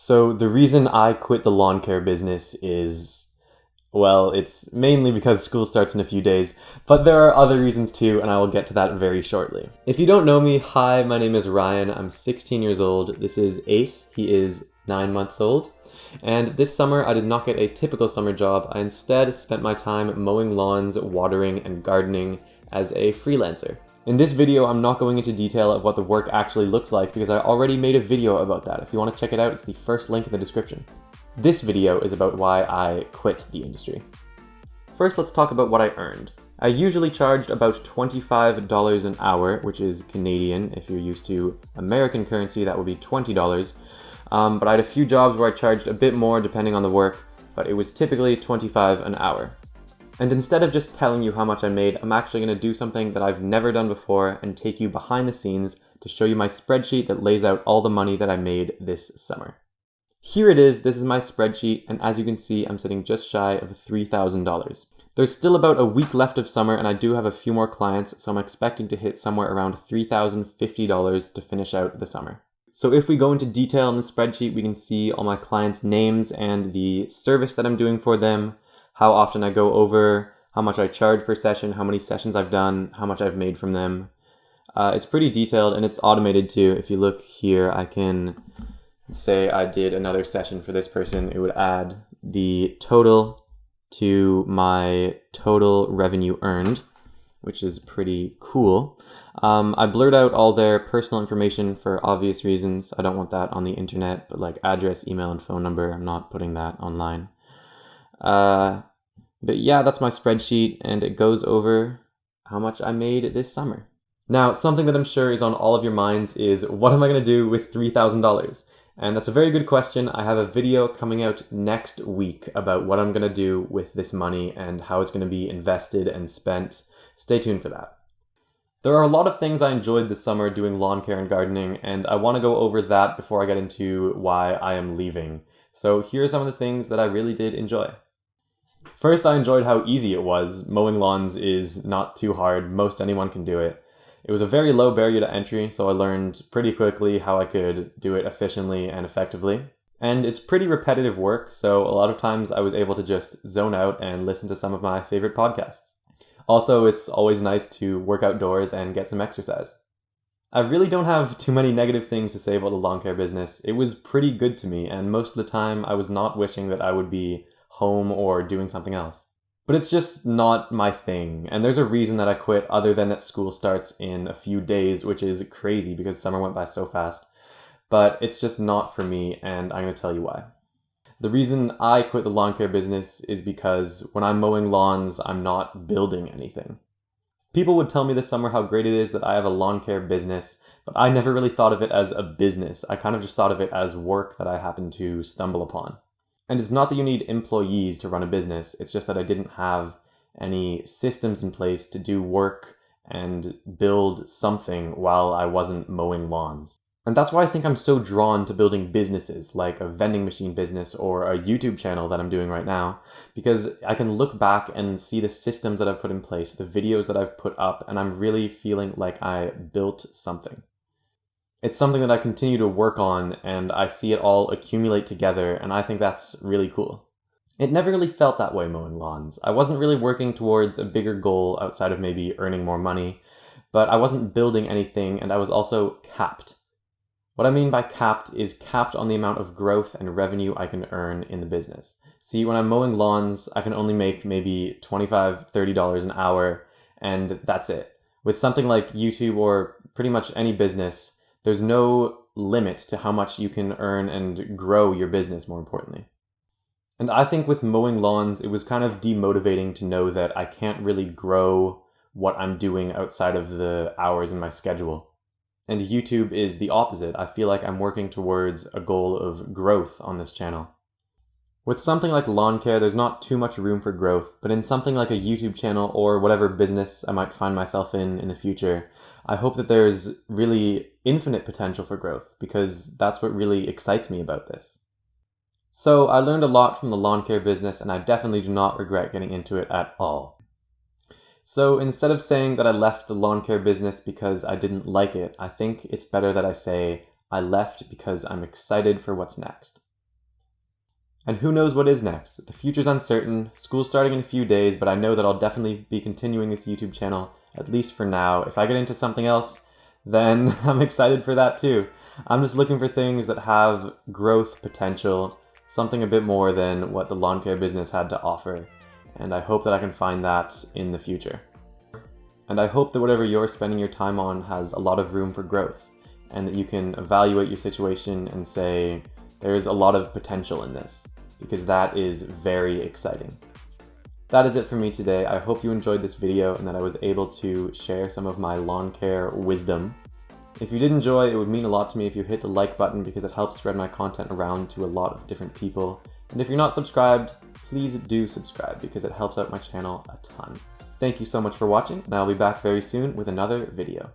So the reason I quit the lawn care business is, well, it's mainly because school starts in a few days, but there are other reasons too, and I will get to that very shortly. If you don't know me, hi, my name is Ryan. I'm 16 years old. This is Ace. He is 9 months old. And this summer, I did not get a typical summer job. I instead spent my time mowing lawns, watering, and gardening as a freelancer. In this video, I'm not going into detail of what the work actually looked like because I already made a video about that. If you want to check it out, it's the first link in the description. This video is about why I quit the industry. First, let's talk about what I earned. I usually charged about $25 an hour, which is Canadian. If you're used to American currency, that would be $20. But I had a few jobs where I charged a bit more depending on the work, but it was typically $25 an hour. And instead of just telling you how much I made, I'm actually going to do something that I've never done before and take you behind the scenes to show you my spreadsheet that lays out all the money that I made this summer. Here it is, this is my spreadsheet, and as you can see, I'm sitting just shy of $3,000. There's still about a week left of summer, and I do have a few more clients, so I'm expecting to hit somewhere around $3,050 to finish out the summer. So if we go into detail in the spreadsheet, we can see all my clients' names and the service that I'm doing for them, how often I go over, how much I charge per session, how many sessions I've done, how much I've made from them. It's pretty detailed and it's automated too. If you look here, I can say I did another session for this person. It would add the total to my total revenue earned, which is pretty cool. I blurred out all their personal information for obvious reasons. I don't want that on the internet, but like address, email, and phone number, I'm not putting that online. But yeah, that's my spreadsheet, and it goes over how much I made this summer. Now, something that I'm sure is on all of your minds is, what am I going to do with $3,000? And that's a very good question. I have a video coming out next week about what I'm going to do with this money and how it's going to be invested and spent. Stay tuned for that. There are a lot of things I enjoyed this summer doing lawn care and gardening, and I want to go over that before I get into why I am leaving. So here are some of the things that I really did enjoy. First, I enjoyed how easy it was. Mowing lawns is not too hard. Most anyone can do it. It was a very low barrier to entry, so I learned pretty quickly how I could do it efficiently and effectively. And it's pretty repetitive work, so a lot of times I was able to just zone out and listen to some of my favorite podcasts. Also, it's always nice to work outdoors and get some exercise. I really don't have too many negative things to say about the lawn care business. It was pretty good to me, and most of the time I was not wishing that I would be home or doing something else. But it's just not my thing, and there's a reason that I quit other than that school starts in a few days, which is crazy because summer went by so fast. But it's just not for me, and I'm going to tell you why. The reason I quit the lawn care business is because when I'm mowing lawns, I'm not building anything. People would tell me this summer how great it is that I have a lawn care business, but I never really thought of it as a business. I kind of just thought of it as work that I happened to stumble upon. And it's not that you need employees to run a business, it's just that I didn't have any systems in place to do work and build something while I wasn't mowing lawns. And that's why I think I'm so drawn to building businesses, like a vending machine business or a YouTube channel that I'm doing right now, because I can look back and see the systems that I've put in place, the videos that I've put up, and I'm really feeling like I built something. It's something that I continue to work on, and I see it all accumulate together, and I think that's really cool. It never really felt that way mowing lawns. I wasn't really working towards a bigger goal outside of maybe earning more money, but I wasn't building anything, and I was also capped. What I mean by capped is capped on the amount of growth and revenue I can earn in the business. See, when I'm mowing lawns, I can only make maybe $25, $30 an hour, and that's it. With something like YouTube or pretty much any business, there's no limit to how much you can earn and grow your business, more importantly. And I think with mowing lawns, it was kind of demotivating to know that I can't really grow what I'm doing outside of the hours in my schedule. And YouTube is the opposite. I feel like I'm working towards a goal of growth on this channel. With something like lawn care, there's not too much room for growth, but in something like a YouTube channel or whatever business I might find myself in the future, I hope that there's really infinite potential for growth, because that's what really excites me about this. So I learned a lot from the lawn care business, and I definitely do not regret getting into it at all. So instead of saying that I left the lawn care business because I didn't like it, I think it's better that I say I left because I'm excited for what's next. And who knows what is next? The future's uncertain, school's starting in a few days, but I know that I'll definitely be continuing this YouTube channel, at least for now. If I get into something else, then I'm excited for that too. I'm just looking for things that have growth potential, something a bit more than what the lawn care business had to offer, and I hope that I can find that in the future. And I hope that whatever you're spending your time on has a lot of room for growth, and that you can evaluate your situation and say, there's a lot of potential in this, because that is very exciting. That is it for me today. I hope you enjoyed this video and that I was able to share some of my lawn care wisdom. If you did enjoy, it would mean a lot to me if you hit the like button because it helps spread my content around to a lot of different people. And if you're not subscribed, please do subscribe because it helps out my channel a ton. Thank you so much for watching, and I'll be back very soon with another video.